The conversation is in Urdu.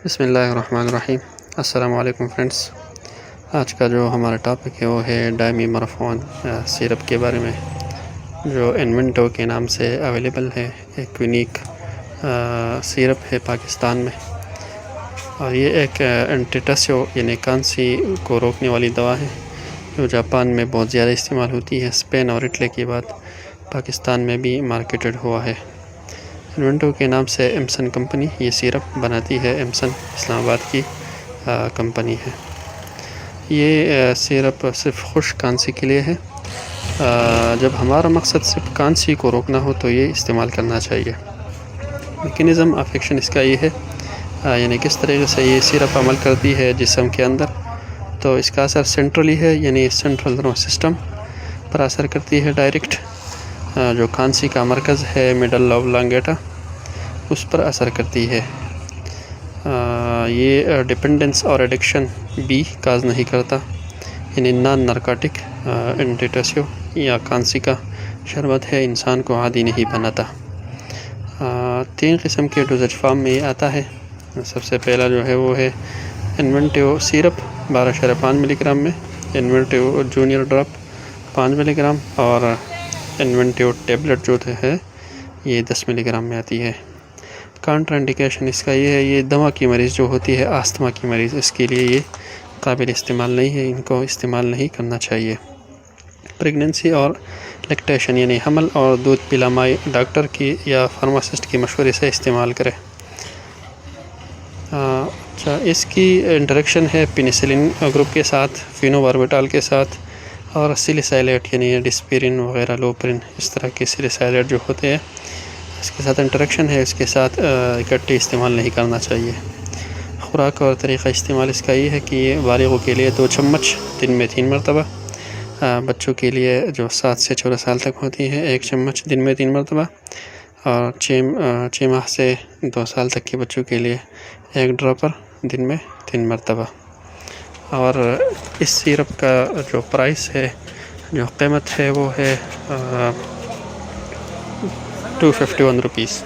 بسم اللہ الرحمن الرحیم۔ السلام علیکم فرینڈس۔ آج کا جو ہمارا ٹاپک ہے وہ ہے ڈائمی مرفون سیرپ کے بارے میں، جو انوینٹو کے نام سے اویلیبل ہے۔ ایک یونیک سیرپ ہے پاکستان میں، اور یہ ایک اینٹیٹسیو یعنی کانسی کو روکنے والی دوا ہے جو جاپان میں بہت زیادہ استعمال ہوتی ہے۔ اسپین اور اٹلی کے بعد پاکستان میں بھی مارکیٹڈ ہوا ہے۔ انوینٹو کے نام سے ایمسن کمپنی یہ سیرپ بناتی ہے۔ ایمسن اسلام آباد کی کمپنی ہے۔ یہ سیرپ صرف خشک کانسی کے لیے ہے۔ جب ہمارا مقصد صرف کانسی کو روکنا ہو تو یہ استعمال کرنا چاہیے۔ میکینزم آف ایکشن اس کا یہ ہے، یعنی کس طریقے سے یہ سیرپ عمل کرتی ہے جسم کے اندر، تو اس کا اثر سینٹرلی ہے، یعنی سینٹرل نروس سسٹم پر اثر کرتی ہے ڈائریکٹ۔ جو کھانسی کا مرکز ہے مڈل اوبلانگیٹا، اس پر اثر کرتی ہے۔ یہ ڈپینڈنس اور ایڈکشن بھی کاز نہیں کرتا، یعنی نان نارکوٹک اینٹیٹسیو یا کھانسی کا شربت ہے، انسان کو عادی نہیں بناتا۔ 3 قسم کے ڈوزج فارم میں یہ آتا ہے۔ سب سے پہلا جو ہے وہ ہے انوینٹو سیرپ 12.5 ملی گرام میں، انوینٹو جونیئر ڈراپ 5 ملی گرام، اور انوینٹو ٹیبلٹ جو ہے یہ 10 ملی گرام میں آتی ہے۔ کانٹرا انڈیکیشن اس کا یہ ہے، یہ دما کی مریض جو ہوتی ہے، آستما کی مریض، اس کے لیے یہ قابل استعمال نہیں ہے، ان کو استعمال نہیں کرنا چاہیے۔ پریگننسی اور لیکٹیشن یعنی حمل اور دودھ پلا مائی ڈاکٹر کی یا فارماسسٹ کی مشورے سے استعمال کرے۔ اچھا، اس کی انٹریکشن ہے پینیسلین گروپ کے ساتھ، فینوباربیٹال کے ساتھ، اور سیلیسائلیٹ یعنی ڈسپرین وغیرہ، لوپرین، اس طرح کے سیلیسائلیٹ جو ہوتے ہیں اس کے ساتھ انٹریکشن ہے، اس کے ساتھ اکٹھے استعمال نہیں کرنا چاہیے۔ خوراک اور طریقہ استعمال اس کا یہ ہے کہ یہ بالغوں کے لیے 2 چمچ دن میں 3 مرتبہ، بچوں کے لیے جو 7 سے 14 سال تک ہوتی ہے 1 چمچ دن میں 3 مرتبہ، اور 6 ماہ سے 2 سال تک کے بچوں کے لیے 1 ڈراپر دن میں 3 مرتبہ۔ اور اس سیرپ کا جو پرائس ہے، جو قیمت ہے، وہ ہے 251 روپیز۔